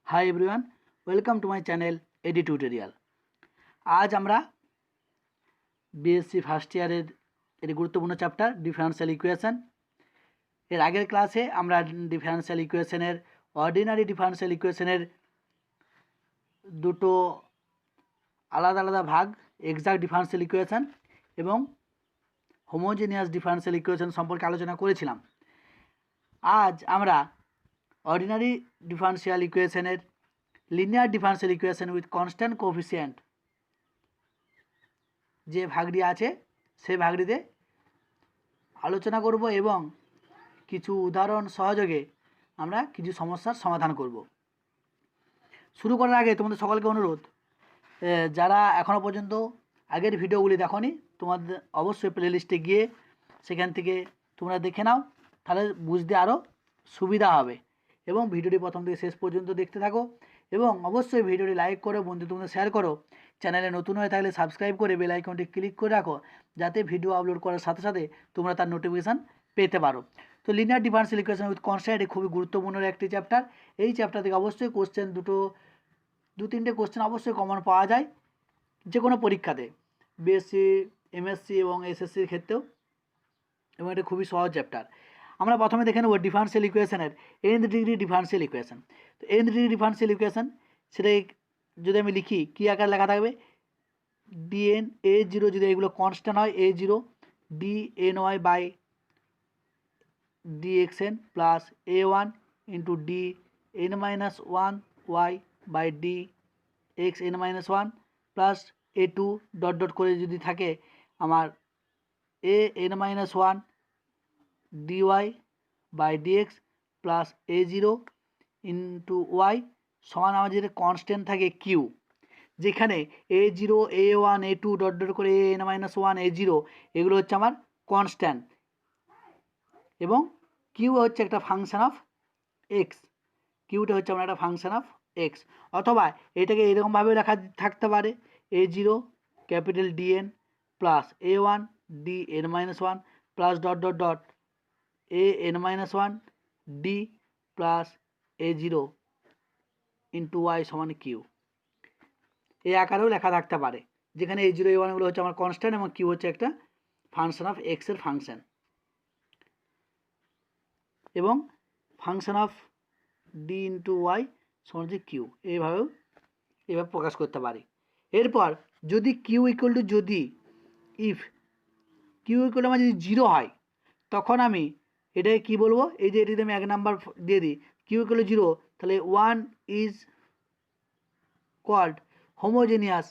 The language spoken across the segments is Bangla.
High everyone welcome to my channel AD tutorial. आज আমরা বিএসসি ফার্স্ট ইয়ারের একটি গুরুত্বপূর্ণ চ্যাপ্টার ডিফারেন্সিয়াল ইকুয়েশন। এর আগের ক্লাসে আমরা ডিফারেন্সিয়াল ইকুয়েশনের অর্ডিনারি ডিফারেন্সিয়াল ইকুয়েশনের দুটো আলাদা আলাদা ভাগ, এক্সাক্ট ডিফারেন্সিয়াল ইকুয়েশন এবং হোমোজেনিয়াস ডিফারেন্সিয়াল ইকুয়েশন সম্পর্কে আলোচনা করেছিলাম। আজ আমরা অর্ডিনারি ডিফারেন্সিয়াল ইকুয়েশনের linear differential equation with constant coefficient যে ভাগটি আছে সেই ভাগটিতে আলোচনা করব এবং কিছু উদাহরণ সহযোগে আমরা কিছু সমস্যার সমাধান করব। শুরু করার আগে তোমাদের সকলকে অনুরোধ, যারা এখনও পর্যন্ত আগের ভিডিওগুলি দেখোনি তোমাদের অবশ্যই প্লেলিস্টে গিয়ে সেখান থেকে তোমরা দেখে নাও, তাহলে বুঝতে আরও সুবিধা হবে। এবং ভিডিওটি প্রথম থেকে শেষ পর্যন্ত দেখতে থাকো এবং অবশ্যই ভিডিওটি লাইক করো, বন্ধুদের শেয়ার করো। চ্যানেলে নতুন হয়ে থাকলে সাবস্ক্রাইব করে বেল আইকনটি ক্লিক করে রাখো, যাতে ভিডিও আপলোড করার সাথে সাথে তোমরা তার নোটিফিকেশান পেতে পারো। তো linear differential equation with constant খুবই গুরুত্বপূর্ণ একটি চ্যাপ্টার। এই চ্যাপ্টার থেকে অবশ্যই কোশ্চেন দু তিনটে কোশ্চেন অবশ্যই কমন পাওয়া যায় যে কোনো পরীক্ষাতে, বিএসসি, এমএসসি এবং এসএসসির ক্ষেত্রেও, এবং এটা খুবই সহজ চ্যাপ্টার। আমরা প্রথমে দেখে নেব ডিফারেন্সিয়াল ইকুয়েশনের nth ডিগ্রি ডিফারেন্সিয়াল ইকুয়েশন। তো nth ডিগ্রি ডিফারেন্সিয়াল ইকুয়েশন সেটাই যদি আমি লিখি কী আকার লেখা থাকবে, ডিএন এ জিরো, যদি এগুলো কনস্ট্যান্ট হয় a zero d n y by d x n plus a one into d n minus one y by d x n minus one plus a two dot dot করে যদি থাকে আমার a n minus one dy by dx plus a zero into y সমান আমার যেটা কনস্ট্যান্ট থাকে কিউ, যেখানে a zero a one a two dot dot করে a n minus one A zero এগুলো হচ্ছে আমার কনস্ট্যান্ট এবং কিউ হচ্ছে একটা ফাংশান অফ এক্স। কিউটা হচ্ছে আমার একটা ফাংশান অফ এক্স, অথবা এটাকে এরকমভাবে লেখা থাকতে পারে a zero capital DN plus a one d n minus one plus dot dot dot a n minus one d plus a zero into y সমান কিউ। এই আকারেও লেখা থাকতে পারে, যেখানে এ জিরো এ ওয়ানগুলো হচ্ছে আমার কনস্ট্যান্ট এবং কিউ হচ্ছে একটা ফাংশন অফ এক্সের ফাংশন, এবং function of D into y সমান হচ্ছে কিউ। এভাবে প্রকাশ করতে পারি। এরপর যদি কিউ ইকুয়াল টু, যদি ইফ কিউ ইকুয়াল টু আমার যদি জিরো হয়, তখন আমি এটাকে কী বলবো, এই যে এটিতে আমি এক নাম্বার দিয়ে দিই কিউ ইকুয়াল টু জিরো, তাহলে one is called homogeneous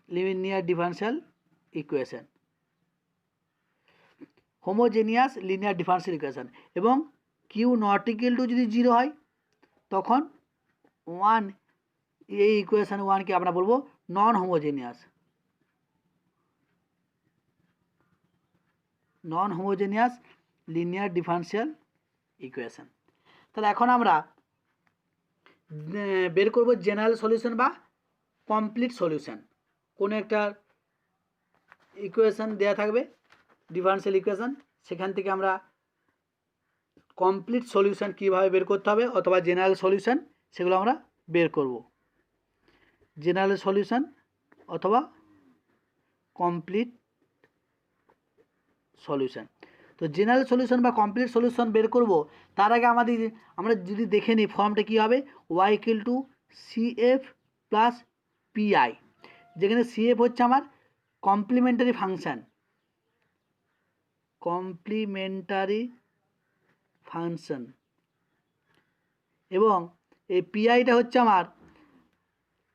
linear differential equation, homogeneous linear differential equation. এবং কিউ নট ইকুয়াল টু যদি জিরো হয়, তখন ওয়ান, এই ইকুয়েশন ওয়ানকে আমরা বলবো non homogeneous linear differential equation. তাহলে এখন আমরা বের করব জেনারেল সলিউশন বা কমপ্লিট সলিউশন। কোনো একটা ইকুয়েশন দেওয়া থাকবে ডিফারেন্সিয়াল ইকুয়েশন, সেখান থেকে আমরা কমপ্লিট সলিউশন কীভাবে বের করতে হবে অথবা জেনারেল সলিউশন সেগুলো আমরা বের করব। জেনারেল সলিউশন অথবা কমপ্লিট সলিউশন। তো জেনারেল সলিউশন বা কমপ্লিট সলিউশন বের করব, তার আগে আমরা যদি দেখে নিই ফর্মটা কী হবে, Y equal to CF plus PI, যেখানে সিএফ হচ্ছে আমার কমপ্লিমেন্টারি ফাংশন এবং এই পিআইটা হচ্ছে আমার,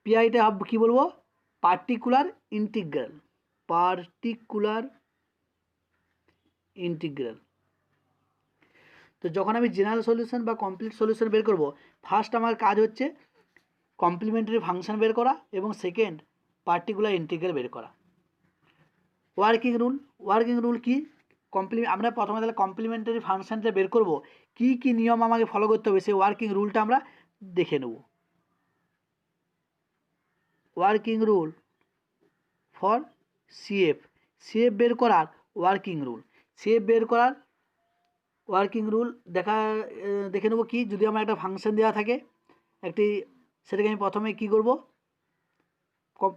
পিআইটা কী বলবো, পার্টিকুলার ইন্টিগ্রাল। তো যখন আমি জেনারেল সলিউশন বা কমপ্লিট সলিউশন বের করব, ফার্স্ট আমার কাজ হচ্ছে কমপ্লিমেন্টারি ফাংশন বের করা এবং সেকেন্ড পার্টিকুলার ইন্টিগ্রাল বের করা। ওয়ার্কিং রুল কি, আমরা প্রথমে তাহলে কমপ্লিমেন্টারি ফাংশনটা বের করব, কি কি নিয়ম আমাকে ফলো করতে হবে সেই ওয়ার্কিং রুলটা আমরা দেখে নেব। ওয়ার্কিং রুল ফর সিএফ বের করার ওয়ার্কিং রুল, সিএফ বের করার ওয়ার্কিং রুল দেখে নেব কি, যদি আমার একটা ফাংশন দেওয়া থাকে একটি, সেটাকে আমি প্রথমে কি করব,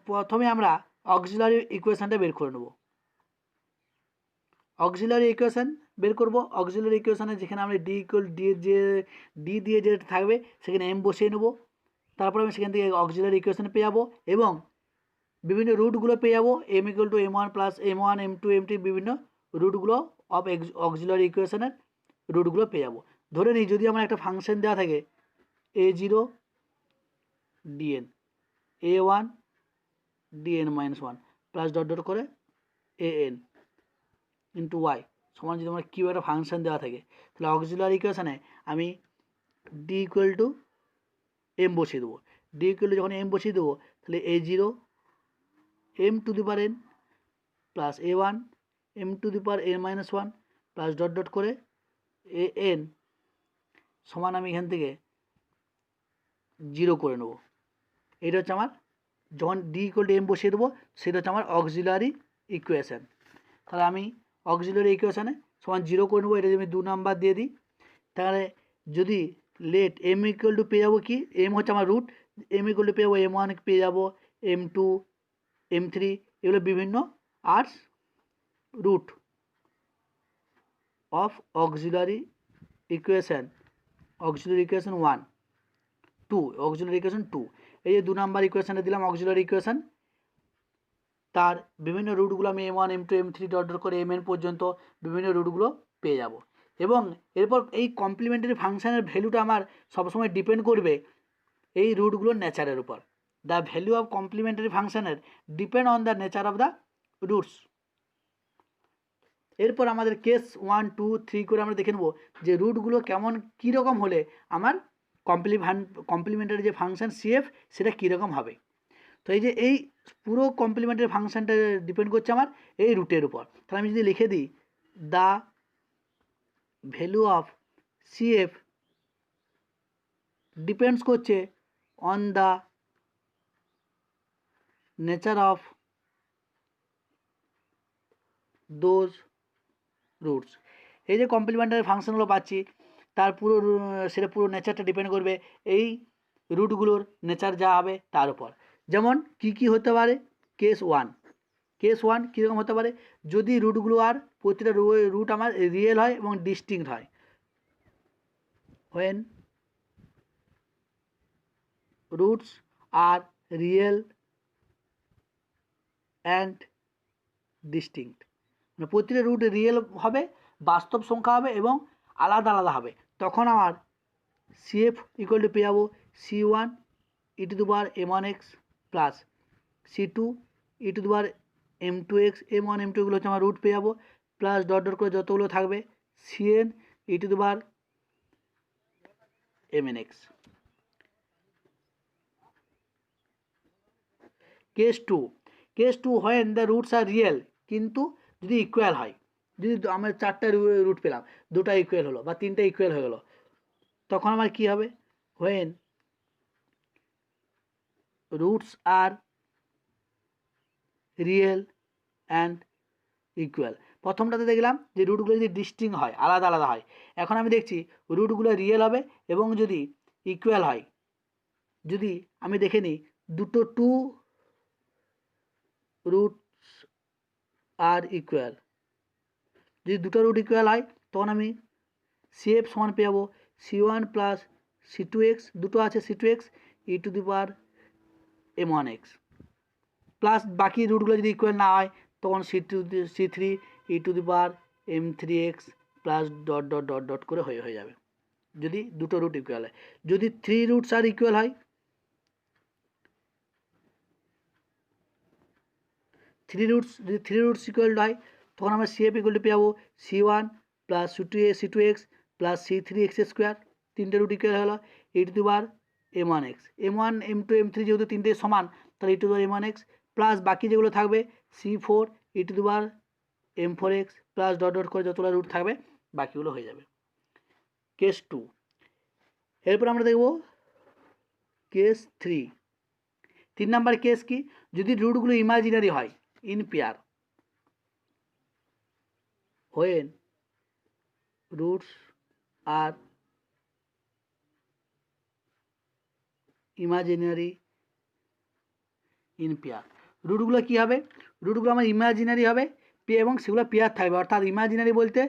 প্রথমে আমরা অক্সিলারি ইকুয়েশনটা বের করে নেব। অক্সিলারি ইকুয়েশন বের করব। অক্সিলারি ইকুয়েশনে যেখানে আমরা ডি দিয়ে যেটা থাকবে সেখানে এম বসিয়ে নেব। তারপর আমি সেখান থেকে অক্সিলারি ইকুয়েশন পেয়ে যাবো এবং বিভিন্ন রুটগুলো পেয়ে যাবো, m=m1 plus m1 m2 m3 বিভিন্ন রুটগুলো অফ অক্সিলারি ইকুয়েশনের রুটগুলো পেয়ে যাবো। ধরে নিই যদি আমার একটা ফাংশন দেওয়া থাকে a0 dn a1 dn-1 plus dot dot করে an ইন্টু ওয়াই সমান, যদি আমার কিউ একটা ফাংশন দেওয়া থাকে তাহলে অক্সিলারি ইকুয়েশনে আমি ডি ইকুয়াল টু এম বসিয়ে দেবো। ডি ইকুয়াল টু যখন এম বসিয়ে দেবো তাহলে a0 m⁴n plus a1 m⁴n-1 plus dot dot করে an সমান আমি এখান থেকে 0 করে নেব। এটা হচ্ছে আমার, যখন ডি ইকুয়াল টু এম বসিয়ে দেবো সেটা হচ্ছে আমার অক্সিলারি ইকুয়েশন। তাহলে আমি অক্সিলারি ইকুয়েশনে সমান 0 করে নেবো। এটা যদি আমি 2 নাম্বার দিয়ে দিই তাহলে যদি লেট এম ইকুয়াল টু পেয়ে যাবো কি, এম হচ্ছে আমার রুট, এম ইকুয়াল টু পেয়ে যাবো m1 পেয়ে যাবো m2 m3 এগুলো বিভিন্ন আর্টস root of auxiliary equation 1 2 auxiliary equation 2। এই যে 2 নাম্বার ইকুয়েশনে দিলাম অক্সিলারি ইকুয়েশন, তার বিভিন্ন রুটগুলো আমি m1 m2 m3 dot dot করে mn পর্যন্ত বিভিন্ন রুটগুলো পেয়ে যাব। এবং এরপর এই কমপ্লিমেন্টারি ফাংশানের ভ্যালুটা আমার সবসময় ডিপেন্ড করবে এই রুটগুলোর নেচারের উপর। দ্য ভ্যালু অফ কমপ্লিমেন্টারি ফাংশানের depend on the nature of the roots. এরপর আমাদের কেস 1 2 3 করে আমরা দেখে নেব যে রুটগুলো কেমন কীরকম হলে আমার কমপ্লিমেন্টারি যে ফাংশান সিএফ সেটা কীরকম হবে। তো এই যে এই পুরো কমপ্লিমেন্টারি ফাংশানটা ডিপেন্ড করছে আমার এই রুটের উপর। তাহলে আমি যদি লিখে দিই the value of CF depends করছে on the nature of those roots. এই যে কমপ্লিমেন্টারি ফাংশনগুলো পাচ্ছি তার সেটা পুরো নেচারটা ডিপেন্ড করবে এই রুটগুলোর নেচার যা হবে তার উপর। যেমন কি হতে পারে, কেস 1 কীরকম হতে পারে, যদি রুটগুলো আর প্রতিটা রুট আমার রিয়েল হয় এবং ডিস্টিংক্ট হয়। when roots are real and distinct, মানে প্রতিটা রুট রিয়েল হবে, বাস্তব সংখ্যা হবে এবং আলাদা আলাদা হবে, তখন আমার সিএফ ইকুয়াল টু পেয়ে যাবো c1 e⁻m1x plus c2 e⁻m2x m1 m2 এগুলো হচ্ছে আমার রুট পেয়ে যাবো, প্লাস ডট ডট করে যতগুলো থাকবে cn e⁻mnx। Case two when the roots are real, কিন্তু যদি ইকুয়াল হয়, যদি আমরা 4টা রুট পেলাম, 2টা ইকুয়াল হলো বা 3টা ইকুয়াল হয়ে গেলো, তখন আমার কি হবে, when roots are real and equal। প্রথমটাতে দেখলাম যে রুটগুলো যদি ডিস্টিং হয়, আলাদা আলাদা হয়। এখন আমি দেখছি রুটগুলো রিয়েল হবে এবং যদি ইকুয়াল হয়, যদি আমি দেখে নিই দুটো টু রুটস আর ইকুয়াল, যদি দুটো রুট ইকুয়াল হয় তখন আমি সিএফ সমান পেয়ে যাবো c1 প্লাস c2x, দুটো আছে c2x e⁻m1x, প্লাস বাকি রুটগুলো যদি ইকুয়াল না হয় তখন c3 e⁻m3x plus dot dot dot dot করে হয়ে যাবে, যদি দুটো রুট ইকুয়াল হয়। যদি 3 রুটস আর ইকুয়াল হয়, যদি 3 রুটস ইকুয়াল হয় তখন আমরা সিএফ ইকুয়াল টু পেয়ে যাবো c1 plus c2x plus c3x², 3টে রুট ইকুয়াল হলো e⁻m1x, m1 m2 m3 যেহেতু 3টে সমান তাহলে e⁻m1x প্লাস বাকি যেগুলো থাকবে c4 e⁻m4x plus dot dot করে যতগুলো রুট থাকবে বাকিগুলো হয়ে যাবে। কেস 2। এরপর আমরা দেখব কেস 3 নাম্বার কেস কি, যদি রুটগুলো ইমাজিনারি হয় in pair, when roots are imaginary in pair. রুটগুলো কী হবে? রুটগুলো আমার ইমাজিনারি হবে এবং সেগুলো পেয়ার থাকবে। অর্থাৎ ইমাজিনারি বলতে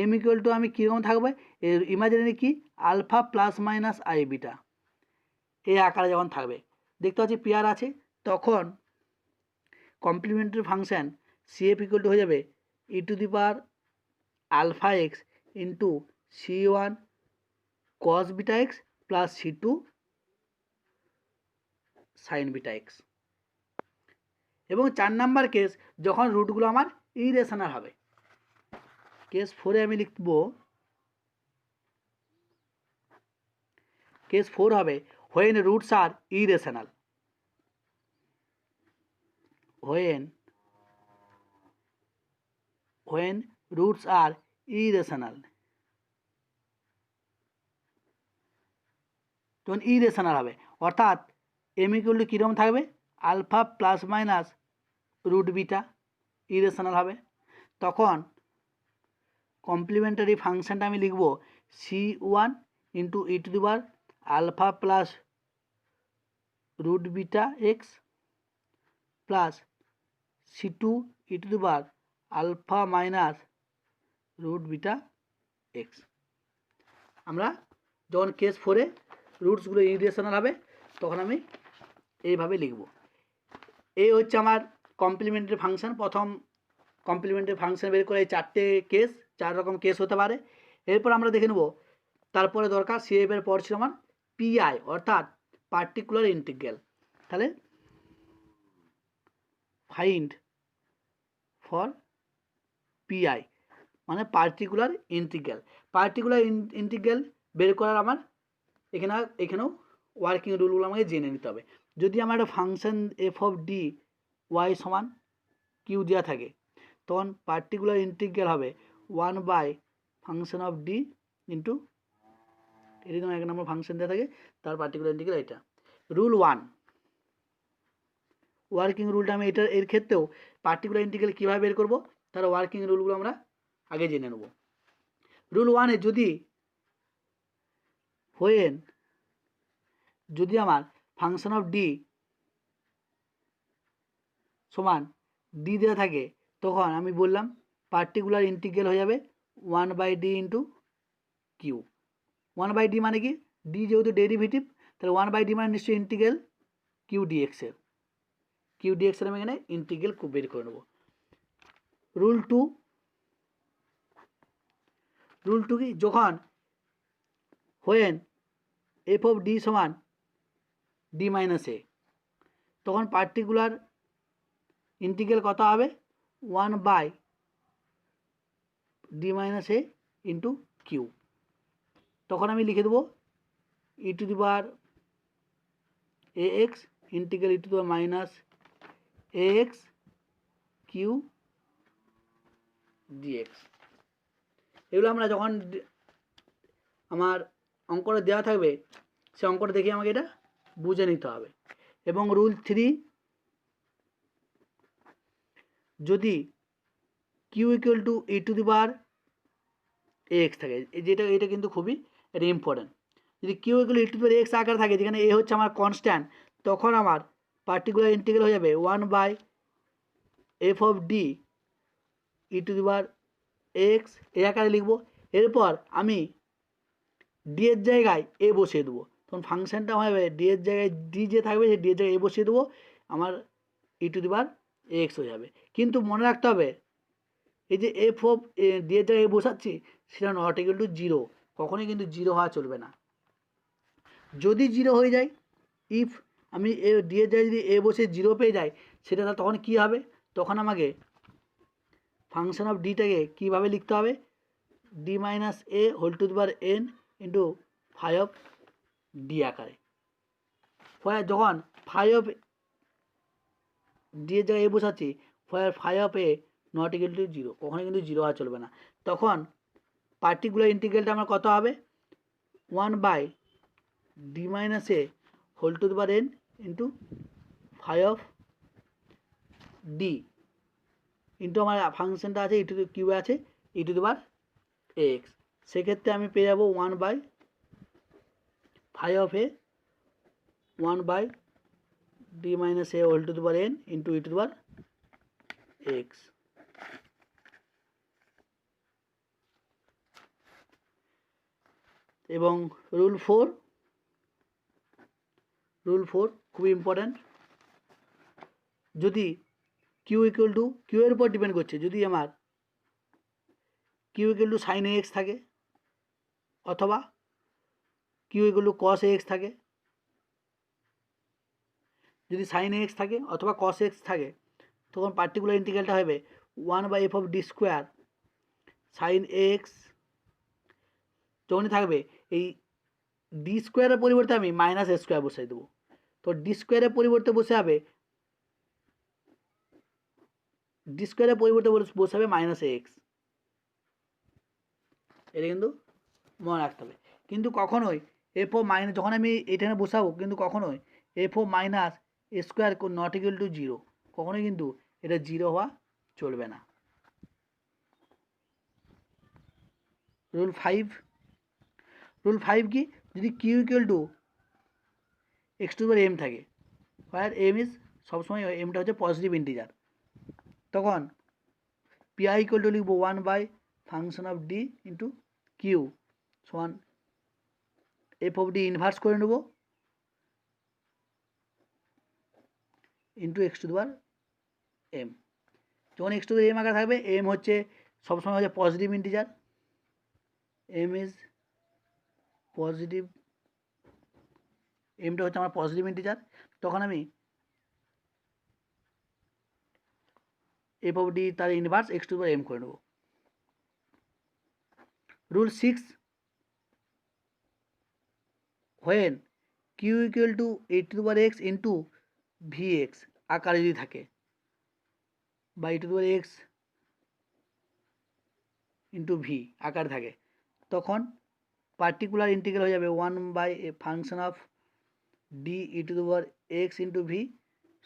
এম ইকুয়াল টু আমি কীরকম থাকবে, ইমাজিনারি কি alpha plus minus i beta এই আকারে যখন থাকবে, দেখতে পাচ্ছি পেয়ার আছে, তখন complementary function CF equal to হয়ে যাবে e to the power alpha x into c one cos beta x plus C two sine beta x. এবং 4 নাম্বার কেস, যখন রুটগুলো আমার ইরেশনাল হবে, কেস 4-এ আমি লিখব, কেস 4 হবে when roots are irrational, when roots are irrational, যখন ইরেশনাল হবে অর্থাৎ এম ইকুয়াল টু কীরকম থাকবে, alpha plus minus root beta irrational হবে, তখন কমপ্লিমেন্টারি ফাংশানটা আমি লিখব C one into E to the power alpha plus root beta x plus C two E to the power alpha minus root beta X. আমরা যখন কেস 4-এ রুটসগুলো ইরেশনাল হবে তখন আমি এইভাবে লিখব। এই হচ্ছে আমার কমপ্লিমেন্টারি ফাংশান। প্রথম কমপ্লিমেন্টারি ফাংশান বের করে এই 4টে কেস, 4 রকম কেস হতে পারে। এরপর আমরা দেখে নেব, তারপরে দরকার সিএফ এর পর ছিল আমার পিআই অর্থাৎ পার্টিকুলার ইন্টিগ্রাল। তাহলে ফাইন্ড ফর পিআই মানে পার্টিকুলার ইন্টিগ্রাল। পার্টিকুলার ইন্টিগ্রাল বের করার আমার এখানেও ওয়ার্কিং রুলগুলো আমাকে জেনে নিতে হবে। যদি আমার একটা function F of D Y সমান কিউ দেওয়া থাকে, তখন পার্টিকুলার ইন্টিগ্রাল হবে 1 by function of D into এটি তোমার 1 নম্বর ফাংশন দেওয়া থাকে, তার পার্টিকুলার ইন্টিগ্রাল এটা। রুল 1, ওয়ার্কিং রুলটা আমি এর ক্ষেত্রেও পার্টিকুলার ইন্টিগ্রাল কীভাবে বের করব তার ওয়ার্কিং রুলগুলো আমরা আগে জেনে নেব। রুল 1-এ যদি আমার ফাংশন অফ ডি সমান ডি দেওয়া থাকে, তখন আমি বললাম পার্টিকুলার ইন্টিগ্রাল হয়ে যাবে 1 by D into Q. 1 by D মানে কি, ডি যেহেতু ডেরিভেটিভ, তাহলে 1 বাই ডি মানে নিশ্চয়ই ইন্টিগ্রাল কিউ ডিএক্সের। কিউ ডিএক্সের আমি এখানে ইন্টিগ্রাল বের করে নেব। রুল 2 কি, যখন হোয়েন এফ অফ ডি সমান ডি মাইনাস এ, তখন পার্টিকুলার ইন্টিগ্রাল কত হবে 1 by D minus a into q. তখন আমি লিখে দেবো e to the power A x integral e to the power minus a x q dx. এগুলো আমরা যখন আমার অঙ্কটা দেওয়া থাকবে সে অঙ্কটা দেখে আমাকে এটা বুঝে নিতে হবে। এবং রুল 3, যদি Q equal to E to the power A X থাকে, এটা কিন্তু খুবই ইম্পর্টেন্ট। যদি Q equal E to the power X আকার থাকে, যেখানে এ হচ্ছে আমার কনস্ট্যান্ট, তখন আমার পার্টিকুলার ইন্টিগ্রাল হয়ে যাবে 1 by F of D E to the power X এই আকারে লিখবো। এরপর আমি ডি এর জায়গায় এ বসিয়ে দেবো, তখন ফাংশানটা হবে ডি এর জায়গায় ডি যে থাকবে সেই ডি এর জায়গায় এ বসিয়ে দেবো, আমার e to the power x হয়ে যাবে। কিন্তু মনে রাখতে হবে এই যে এফ অফ ডি এর জায়গায় এ বসাচ্ছি সেটা নট ইকুয়াল টু 0, কখনোই কিন্তু 0 হওয়া চলবে না। যদি 0 হয়ে যায়, ইফ আমি ডি এর জায়গায় যদি এ বসে 0 পেয়ে যাই, সেটা তখন কী হবে, তখন আমাকে ফাংশন অফ ডিটাকে কীভাবে লিখতে হবে, D minus A whole to the power N into phi of D আকারে। যখন ফাই অফ ডি এর জায়গায় এ বসাচ্ছি, phi of A not equal to 0, কখনোই কিন্তু 0 হওয়া চলবে না। তখন পার্টিকুলার ইন্টিগ্রালটা আমার কত হবে 1 by D minus A whole to the power N into phi of D into আমার ফাংশনটা আছে ই টু কিউ আছে ই টু দি পাওয়ার এক্স। সেক্ষেত্রে আমি পেয়ে যাবো 1/5 of A 1/d minus A whole to the power n into E to the power X. এবং রুল ফোর খুবই ইম্পর্ট্যান্ট, যদি কিউ ইকুয়াল টু কিউ এর উপর ডিপেন্ড করছে, যদি আমার Q equal to sine X থাকে অথবা Q equal to cos X থাকে, যদি সাইন এক্স থাকে অথবা কস এক্স থাকে, তখন পার্টিকুলার ইন্টিগ্রালটা হবে 1/f of D square sine x. যখনই থাকবে এই ডি স্কোয়ারের পরিবর্তে আমি মাইনাস এ স্কোয়ার বসাই দেবো, তো ডি স্কোয়ারের পরিবর্তে বসে হবে মাইনাস এক্স। এটা কিন্তু মনে রাখতে হবে। কিন্তু কখনোই এফ ও মাইনাস, যখন আমি এখানে বসাবো, কিন্তু কখনোই F O minus square not equal to zero, কখনোই কিন্তু এটা জিরো হওয়া চলবে না। রুল ফাইভ কি, যদি Q equal to x to power m থাকে, আর এম ইজ সবসময় এমটা হচ্ছে পজিটিভ ইন্টিজার, তখন পিআই ইকুয়াল টু লিখবো 1/ফাংশন অফ ডি ইন্টু কিউ সমান এফ অফ ডি ইনভার্স করে নেব into x to the power m. যখন এক্স টু দি এম আকারে থাকবে, এম হচ্ছে সবসময় হচ্ছে positive integer, m is positive, এমটা হচ্ছে আমার পজিটিভ ইন্টিজার, তখন আমি এফ অফ ডি তার inverse x to the power m করে নেব। Rule 6, when q equal to e to the power x into v x আকারে যদি থাকে, বা e to the power x into v আকারে থাকে, তখন পার্টিকুলার ইন্টিগ্রাল হয়ে যাবে 1/ফাংশন of D E to the power x into v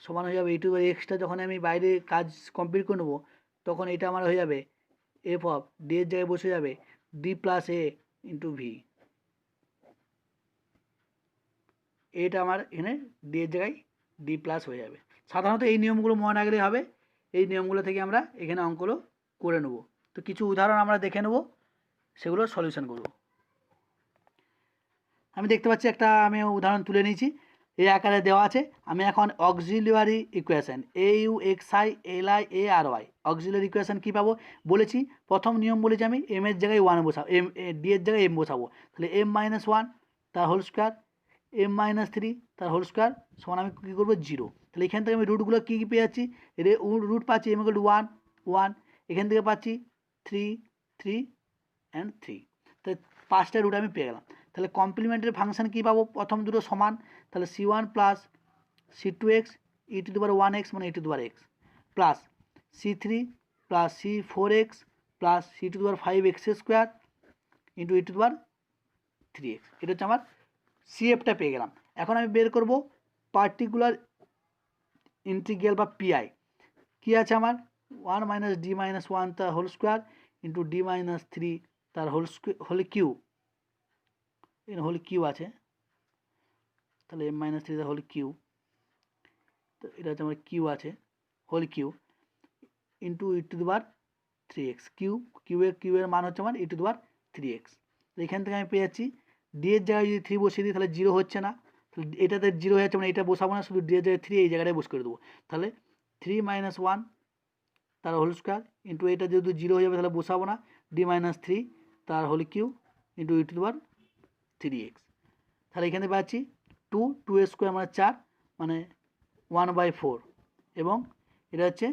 সমান হয়ে যাবে e to the power extra. যখন আমি বাইরে কাজ কমপ্লিট করে নেবো, তখন এটা আমার হয়ে যাবে এফ অফ ডি এর জায়গায় বসে যাবে ডি প্লাস এ ইন্টু ভি। এটা আমার এখানে ডি এর জায়গায় ডি প্লাস হয়ে যাবে। সাধারণত এই নিয়মগুলো মনে রাখলেই হবে, এই নিয়মগুলো থেকে আমরা এখানে অঙ্কগুলো করে নেব। তো কিছু উদাহরণ আমরা দেখে নেব, সেগুলো সলিউশন করব। আমি দেখতে পাচ্ছি একটা আমি উদাহরণ তুলে নিয়েছি, এই আকারে দেওয়া আছে। আমি এখন auxiliary equation A U X I L I A R Y, auxiliary equation কী পাবো বলেছি, প্রথম নিয়ম বলেছি আমি এম এর জায়গায় ওয়ান বসাবো, ডি এর জায়গায় এম বসাবো, তাহলে এম মাইনাস ওয়ান তার whole square, M minus three তার হোল স্কোয়ার সমান আমি কী করবো জিরো। তাহলে এখান থেকে আমি রুটগুলো কী কী পেয়ে যাচ্ছি, রুট পাচ্ছি M equal to one one, এখান থেকে পাচ্ছি থ্রি থ্রি অ্যান্ড থ্রি, তাহলে পাঁচটা রুট আমি পেয়ে গেলাম। তাহলে কমপ্লিমেন্টারি ফাংশন কী পাবো, প্রথম দুটো সমান, তাহলে c one plus C two x e to the power one x মানে e to the power x, plus c three plus c four x plus C to the power five x square into E to the power three x. এটা হচ্ছে আমার সিএফটা পেয়ে গেলাম। এখন আমি বের করব পার্টিকুলার ইন্টিগ্রাল বা পিআই। কী আছে আমার, one minus D minus one তার whole square into D minus three তার হোল কিউ, এখানে হোল কিউ আছে, তাহলে এম মাইনাস থ্রি তার হোল কিউ, তো এটা হচ্ছে আমার কিউ আছে whole Q into E to the power three x, q এর মান হচ্ছে আমার e to the power three x. এখান থেকে আমি পেয়ে যাচ্ছি ডি এর জায়গায় যদি থ্রি বসিয়ে দিই তাহলে জিরো হচ্ছে না, তাহলে এটাতে জিরো হয়ে যাচ্ছে, মানে এটা বসাবো না, শুধু ডি এর জায়গায় থ্রি এই জায়গাটায় বস করে দেবো, তাহলে থ্রি মাইনাস ওয়ান তার হোল স্কোয়ার ইন্টু এটা যেহেতু জিরো হয়ে যাবে তাহলে বসাবো না, ডি মাইনাস থ্রি তার whole Q into E to the power three X. তাহলে এখানে পাচ্ছি টু এর স্কোয়ার মানে চার, মানে 1/4, এবং এটা হচ্ছে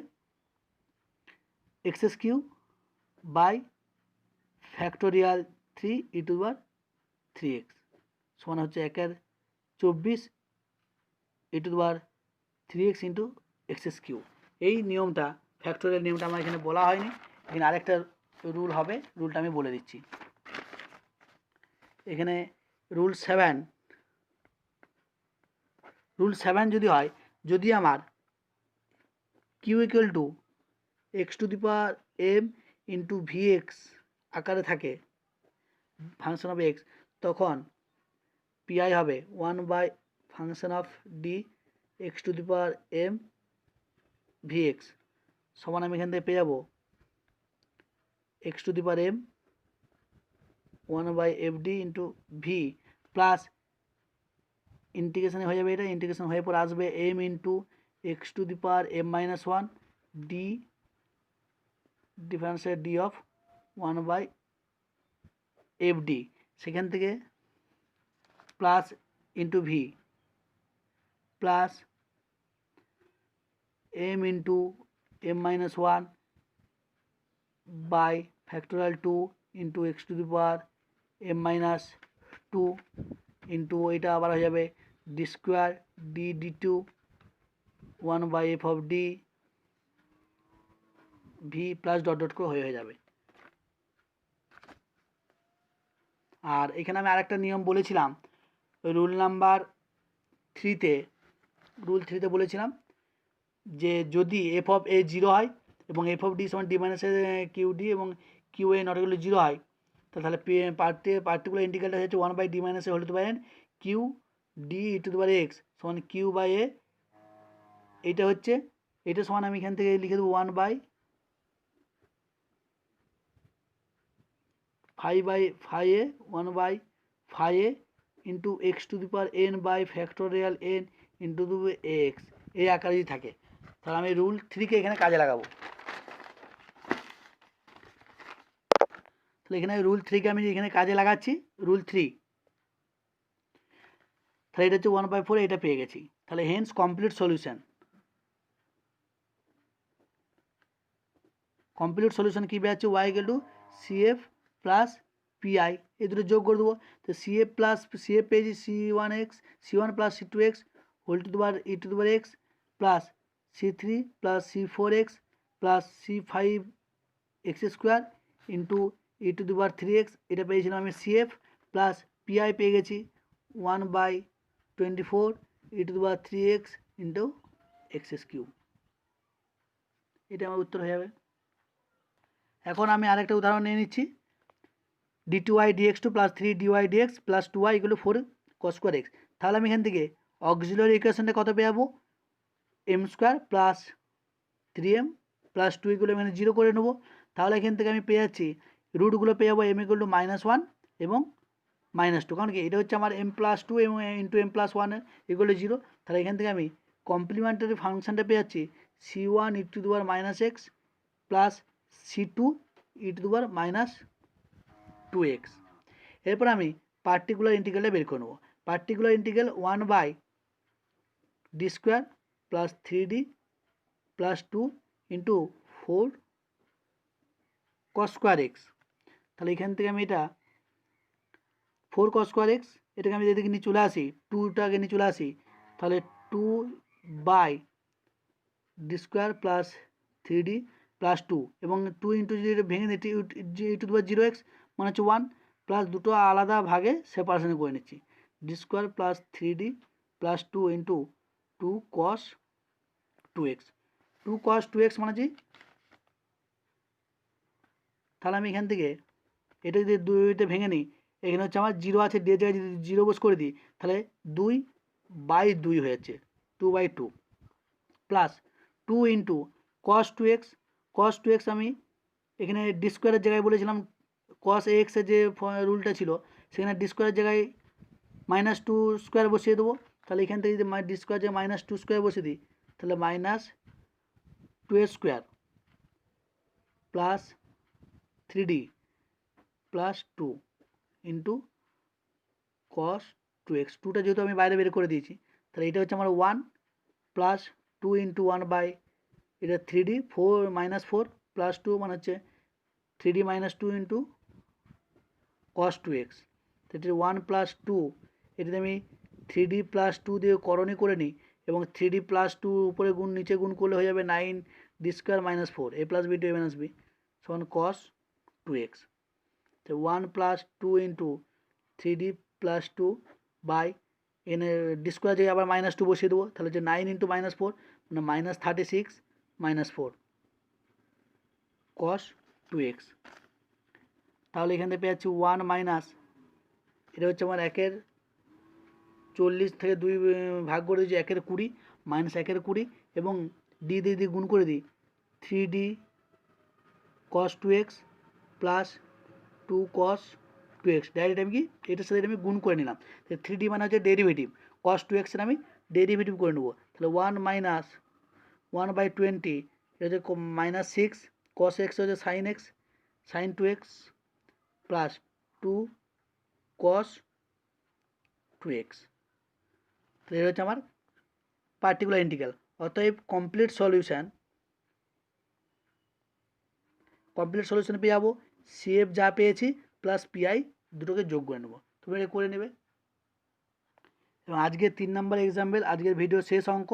x q by factorial three e to the power three x সমান হচ্ছে 1/24 e to the power three x into x q. এই নিয়মটা ফ্যাক্টোরিয়াল নিয়মটা আমার এখানে বলা হয়নি, এখানে আরেকটা রুল হবে, রুলটা আমি বলে দিচ্ছি। এখানে রুল সেভেন যদি হয়, যদি আমার Q equal to x to the power m into v x আকারে থাকে, ফাংশন অফ এক্স, তখন পিআই হবে 1 by function of D x to the power m v x সমান আমি এখান থেকে পেয়ে যাবো x to the power m 1/fd into V plus ইন্টিগ্রেশনে হয়ে যাবে, এটা ইন্টিগ্রেশন হয়ে পরে আসবে m into x to the power M minus one d differential D of 1/fd, সেখান থেকে plus into V plus M into M minus one by factorial 2 into x to the power M minus 2 into এটা আবার হয়ে যাবে D square D D to 1/f of D V plus dot dot করে হয়ে যাবে। আর এখানে আমি আরেকটা নিয়ম বলেছিলাম রুল নাম্বার 3তে বলেছিলাম যে যদি এফ অফ এ 0 হয় এবং এফ অফ ডি সমান ডি মাইনাস কিউ ডি এবং Q A not equal to 0 হয়, তাহলে পার্টিকুলার ইন্টিগ্রালটা হচ্ছে 1/d minus A whole to the power N Q D E to the power X সমান কিউ বাই এ, এইটা হচ্ছে এটা সমান আমি এখান থেকে লিখে দেবো 1/5 into x to the power N by factorial N into the X, এই আকারেই থাকে। তাহলে আমি রুল 3কে এখানে কাজে লাগাবো। তাহলে এখানে রুল 3কে আমি এখানে কাজে লাগাচ্ছি, রুল 3, তাহলে এটা হচ্ছে 1/4, এটা পেয়ে গেছি। তাহলে হেন্স কমপ্লিট সলিউশন কী বেরোচ্ছে Y equal to CF plus PI, এই দুটো যোগ করে দেবো। তো সিএফ পেয়েছি C1 plus C2x whole to the power E to the power x plus C3 plus C4x plus C5x square into E to the power 3x, এটা পেয়েছিলাম আমি সিএফ প্লাস পিআই পেয়ে গেছি 1/24 e to the power 3x into x cube, এটা আমার উত্তর হয়ে যাবে। এখন আমি আরেকটা উদাহরণ নিয়ে নিচ্ছি d2y dx2 plus 3dy dx plus 2y equal to 4 cos square X. তাহলে আমি এখান থেকে অক্সিলারি ইকুয়েশনটা কত পেয়ে যাবো M square plus 3m plus 2 equal এখানে 0 করে নেবো। তাহলে এখান থেকে আমি পেয়ে যাচ্ছি রুটগুলো পেয়ে যাবো m ইকুয়াল টু -1 এবং -2, কারণ কি এটা হচ্ছে আমার m প্লাস 2 এবং into m plus 1 equal to 0। তাহলে এখান থেকে আমি কমপ্লিমেন্টারি ফাংশনটা পেয়ে যাচ্ছি c1 E to the power -x plus c2 E to the power -2x। এরপর আমি পার্টিকুলার ইন্টিগ্রালটা বের করে নেবো। Particular integral 1/d square plus 3d plus 2 into 4 cos square X. তাহলে এখান থেকে আমি এটা 4 cos স্কোয়ার এক্স, এটাকে আমি এদিকে নিয়ে চলে আসি, 2টাকে নিয়ে চলে আসি, তাহলে 2/d square plus 3d plus 2 এবং 2 ইন্টু যদি এটা ভেঙে দিই ই টু দি পাওয়ার 0x মানে হচ্ছে 1 প্লাস দুটো আলাদা ভাগে সেপারেশন করে নিচ্ছি D square plus 3d plus 2 into 2 cos 2x মানে হচ্ছে, তাহলে আমি এখান থেকে এটা যদি 2তে ভেঙে নিই, এখানে হচ্ছে আমার 0 আছে, ডি জায়গায় যদি 0 বস করে দিই তাহলে 2/2 হয়ে যাচ্ছে 2/2 প্লাস 2 ইন্টু cos 2x আমি এখানে ডি স্কোয়ারের জায়গায় বলেছিলাম cos x এর যে রুলটা ছিল সেখানে ডি স্কোয়ারের জায়গায় -2 স্কোয়ার বসিয়ে দেবো। তাহলে এখান থেকে যদি ডি স্কোয়ার জায়গায় -2 স্কোয়ার বসিয়ে দিই তাহলে -2 square plus 3d plus 2 into cos 2x, 2টা যেহেতু আমি বাইরে বের করে দিয়েছি তাহলে এটা হচ্ছে আমার 1 প্লাস 2 ইন্টু 1 বাই এটা 3d 4 প্লাস 2 মানে হচ্ছে 3d minus 2 into cos 2x। তো এটা 1 প্লাস 2, এটাতে আমি 3d প্লাস 2 দিয়ে করণী করে নিই এবং 3d প্লাস 2 উপরে গুণ নিচে গুণ করলে হয়ে যাবে 9d square minus 4 a plus b to a minus b সমান cos 2x। তো 1 plus 2 into 3d plus 2 by এনে ডি স্কোয়ার জায়গায় আবার -2 বসিয়ে দেবো, তাহলে হচ্ছে 9 ইন্টু -4 মানে -36 -4 cos 2x। তাহলে এখান থেকে পেয়ে যাচ্ছি 1 মাইনাস, এটা হচ্ছে আমার 1 40 থেকে 2 ভাগ করে দিয়েছি 1 20 মাইনাস 1 20 এবং ডি দিয়ে গুণ করে দিই 3d cos 2x plus 2 cos 2x। Direct আমি কি এটার সাথে আমি গুণ করে নিলাম। তাহলে 3d মানে হচ্ছে ডেরিভেটিভ, cos 2x এর আমি ডেরিভেটিভ করে নেবো। তাহলে 1 মাইনাস 1/20, এটা হচ্ছে মাইনাস 6 cos x হচ্ছে sin x sin 2x plus 2 cos 2x। তো এটা হচ্ছে আমার পার্টিকুলার ইন্টিগ্রাল। অতএব কমপ্লিট সলিউশন পেয়ে যাবো সিএফ যা পেয়েছি প্লাস পিআই দুটোকে যোগ করে নেবো। তুমি এটা করে নেবে। এবং আজকের 3 নম্বর এক্সাম্পল, আজকের ভিডিও শেষ অঙ্ক।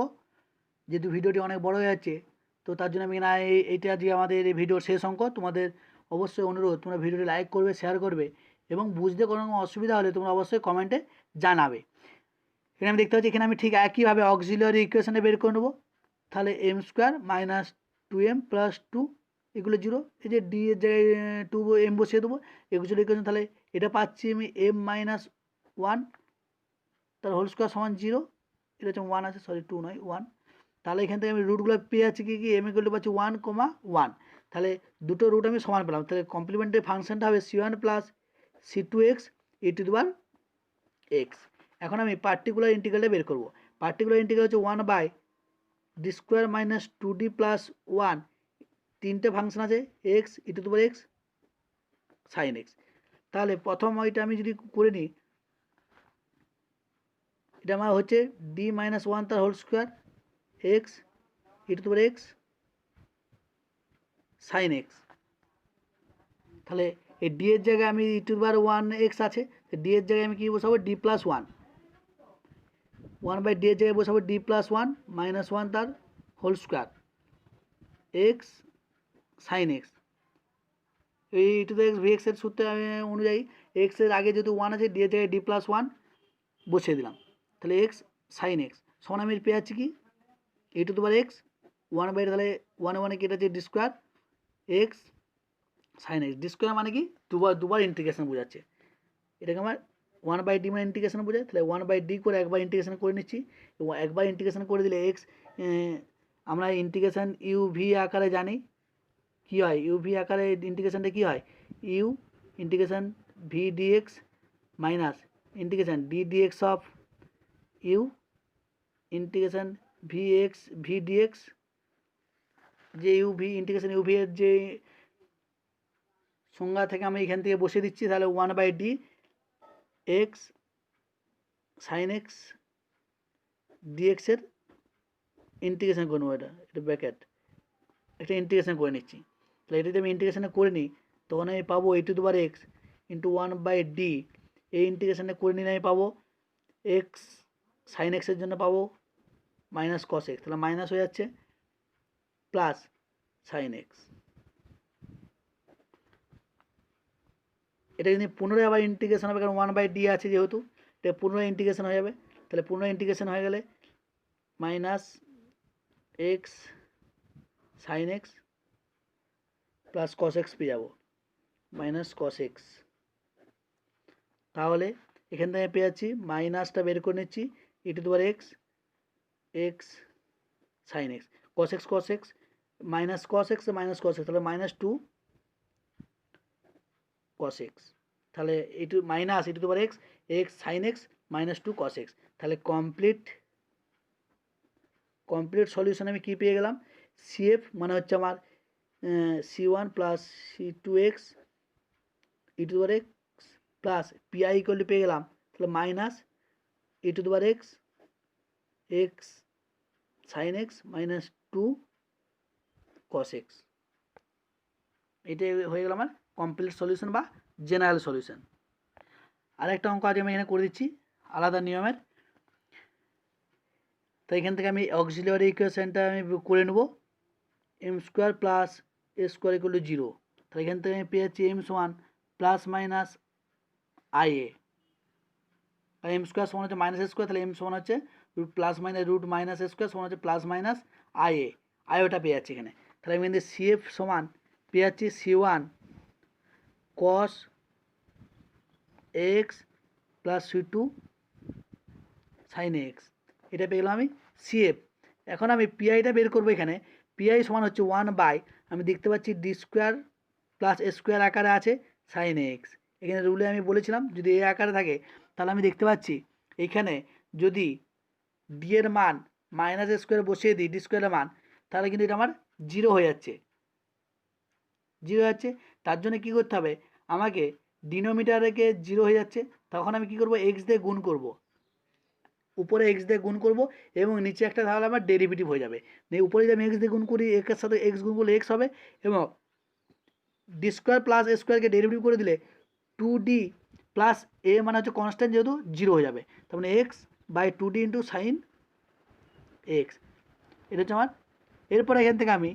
যেহেতু ভিডিওটি অনেক বড় হয়ে যাচ্ছে তো তার জন্য আমি না এইটা আজকে আমাদের এই ভিডিওর শেষ অঙ্ক। তোমাদের অবশ্যই অনুরোধ তোমরা ভিডিওটি লাইক করবে, শেয়ার করবে এবং বুঝতে কোনো অসুবিধা হলে তোমরা অবশ্যই কমেন্টে জানাবে। এখানে আমি দেখতে পাচ্ছি এখানে আমি ঠিক একইভাবে অক্সিলিয়ারি ইকুয়েশনে বের করে নেবো। তাহলে M square minus 2m plus 2 এগুলো 0, এই যে ডি এর জায়গায় 2m বসিয়ে দেবো এগুলো ইকুয়েশন। তাহলে এটা পাচ্ছি আমি m মাইনাস 1 তার হোল স্কোয়ার সমান 0, এটা হচ্ছে 1 আছে, সরি 2 নয় 1। তাহলে এখান থেকে আমি রুটগুলো পেয়ে যাচ্ছি কি এম ইকুয়াল টু পাচ্ছি 1, 1। তাহলে দুটো রুট আমি সমান পেলাম। তাহলে কমপ্লিমেন্টারি ফাংশনটা হবে c1 plus c2x e to the power x। এখন আমি পার্টিকুলার ইন্টিগ্রালটা বের করব। পার্টিকুলার ইন্টিগ্রাল হচ্ছে 1 by D square minus 2d plus 1, তিনটে ফাংশন আছে x e to the power x sin x। তাহলে প্রথম ওইটা আমি যদি করে নিই, এটা আমার হচ্ছে ডি মাইনাস 1 তার whole square x e to the power x sin x। তাহলে এই ডি এর জায়গায় আমি e to the power 1x আছে, ডি এর জায়গায় আমি কি বসাবো ডি প্লাস 1 1/d এর জায়গায় বসাবো ডি প্লাস 1 মাইনাস 1 তার whole square X sine X. এই টু দ্য এক্স ভিএক্স এর সূত্রে অনুযায়ী এক্স এর আগে যেহেতু 1 আছে ডি এর জায়গায় ডি প্লাস 1 বসিয়ে দিলাম। তাহলে এক্স সাইন এক্স সমান আমি পেয়ে যাচ্ছি কি e to the power X 1/, তাহলে 1 কেটে আছে D square X sine X. D square মানে কি দুবার ইন্টিগ্রেশন বোঝাচ্ছে। এটাকে আমার 1/d মানে ইন্টিগ্রেশন বোঝায়। তাহলে 1/d করে একবার ইন্টিগ্রেশন করে নিচ্ছি এবং একবার ইন্টিগ্রেশন করে দিলে এক্স, আমরা ইন্টিগ্রেশন ইউভি আকারে জানি কি হয়, ইউভি আকারে ইন্টিগ্রেশনটা কি হয়, U integration V DX minus integration D DX of U integration V DX. যে ইউভি ইন্টিগ্রেশন ইউভি এর যে সংজ্ঞা থেকে আমি এখান থেকে বসিয়ে দিচ্ছি। তাহলে 1/d X sine X DX এর ইন্টিগ্রেশন করবো, এটা ব্র্যাকেট একটা ইন্টিগ্রেশন করে নিচ্ছি। তাহলে এটা যদি আমি ইন্টিগ্রেশনে করে নিই তখন আমি পাবো e to the power x into 1/d। এই ইন্টিগ্রেশনে করে নিলে আমি পাবো এক্স সাইন এক্সের জন্য পাবো মাইনাস কস এক্স, তাহলে মাইনাস হয়ে যাচ্ছে প্লাস সাইন এক্স। এটা যদি পুনরায় আবার ইন্টিগ্রেশন হবে কারণ 1/d আছে যেহেতু, এটা পুনরায় ইন্টিগ্রেশন হয়ে যাবে। তাহলে পুনরায় ইন্টিগ্রেশন হয়ে গেলে minus X sine X plus cos X পেয়ে যাবো মাইনাস কস এক্স। তাহলে এখান থেকে পেয়ে যাচ্ছি মাইনাসটা বের করে নিচ্ছি e to the power X X sine X cos X minus cos X minus cos X, তাহলে মাইনাস 2 কস এক্স। তাহলে minus e to the power X X sine X minus 2 cos X. তাহলে কমপ্লিট সলিউশন আমি কি পেয়ে গেলাম, সিএফ মানে হচ্ছে আমার c1 plus c2x e to the power x plus PI equal to পেয়ে গেলাম তাহলে minus e to the power X X sine X minus 2 cos x. এটাই হয়ে গেল আমার কমপ্লিট সলিউশন বা জেনারেল সলিউশন। আরেকটা অঙ্ক আজ আমি এখানে করে দিচ্ছি আলাদা নিয়মের। তো এখান থেকে আমি অক্সিলিয়ারি ইকুয়েশনটা আমি করে নেব M square plus A square equal to 0। তাহলে এখান থেকে আমি পেয়ে যাচ্ছি এম সমান plus minus I A, M square সমান হচ্ছে মাইনাস এ স্কোয়ার, তাহলে এম সমান হচ্ছে plus minus root minus A square সমান হচ্ছে প্লাস মাইনাস আই ওটা পেয়ে যাচ্ছি এখানে। তাহলে আমি এখান থেকে সিএফ সমান পেয়ে যাচ্ছি c1 cos x plus C two sine x, এটা পেয়ে গেলাম আমি সিএফ। এখন আমি পিআইটা বের করবো। এখানে পিআই সমান হচ্ছে 1/, আমি দেখতে পাচ্ছি D square plus A square আকারে আছে সাইন এক্স। এখানে রুলে আমি বলেছিলাম যদি এ আকারে থাকে তাহলে আমি দেখতে পাচ্ছি এইখানে যদি ডি এর মান মাইনাস এ স্কোয়ার বসিয়ে দিই, ডি স্কোয়ারের মান, তাহলে কিন্তু এটা আমার জিরো হয়ে যাচ্ছে, জিরো হয়ে যাচ্ছে। তার জন্য কী করতে হবে, আমাকে ডিনোমিটারকে জিরো হয়ে যাচ্ছে, তখন আমি কী করবো, এক্স দিয়ে গুণ করব, উপরে এক্স দিয়ে গুণ করব এবং নিচে একটা তাহলে আমার ডেরিভেটিভ হয়ে যাবে। উপরে যদি আমি এক্স দিয়ে গুণ করি, একের সাথে এক্স গুণ করলে এক্স হবে, এবং ডি স্কোয়ার প্লাস এ স্কোয়ারকে ডেরিভেটিভ করে দিলে 2d প্লাস এ মানে হচ্ছে কনস্ট্যান্ট, যেহেতু জিরো হয়ে যাবে, তার মানে X by 2d into sine x, এটা হচ্ছে আমার। এরপরে এখান থেকে আমি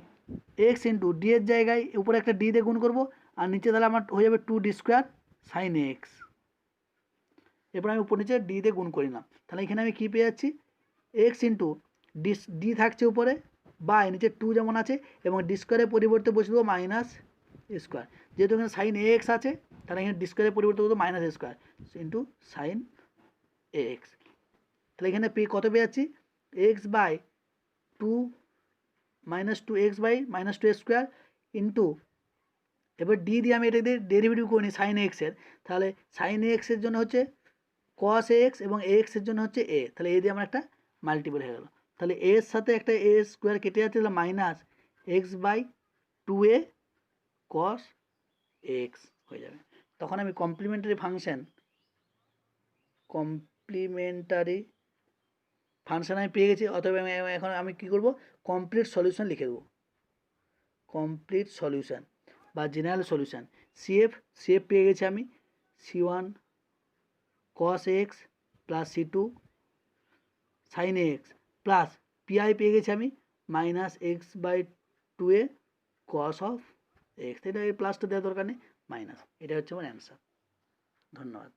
এক্স ইন্টু ডি এর জায়গায় উপরে একটা ডি দিয়ে গুণ করবো, আর নিচে তাহলে আমার হয়ে যাবে 2d স্কোয়ার সাইন এক্স। এরপর আমি উপর নিচে ডি দিয়ে গুণ করে নিলাম, তাহলে এখানে আমি কী পেয়ে যাচ্ছি, এক্স ইন্টু ডি থাকছে উপরে, বাই নিচে 2 যেমন আছে, এবং ডি স্কোয়ারের পরিবর্তে বসে দেবো মাইনাস স্কোয়ার, যেহেতু এখানে সাইন এক্স আছে তাহলে এখানে ডি স্কোয়ারের পরিবর্তে বলবো minus square into sine X. তাহলে এখানে কত পেয়ে যাচ্ছি, X by 2 minus 2x by minus 2 square into, এবার ডি দিয়ে আমি এটা দিয়ে ডেরিভেটিভ করে নিই সাইন এক্সের, তাহলে সাইন এক্সের জন্য হচ্ছে কস এক্স এবং এক্সের জন্য হচ্ছে এ, তাহলে এ দিয়ে আমার একটা মাল্টিপল হয়ে গেল। তাহলে এর সাথে একটা এ স্কোয়ার কেটে যাচ্ছে, তাহলে minus X by 2a cos X হয়ে যাবে। তখন আমি কমপ্লিমেন্টারি ফাংশন আমি পেয়ে গেছি। অথবা এখন আমি কী করবো, কমপ্লিট সলিউশন লিখে দেবো, কমপ্লিট সলিউশন বা জেনারেল সলিউশন। সিএফ পেয়ে গেছি আমি, c1 cos x plus c2 sine X plus PI পেয়ে গেছি আমি minus X by 2a cos of X. এটা এই প্লাসটা দেওয়ার দরকার নেই, মাইনাস, এটা হচ্ছে আমার অ্যান্সার। ধন্যবাদ।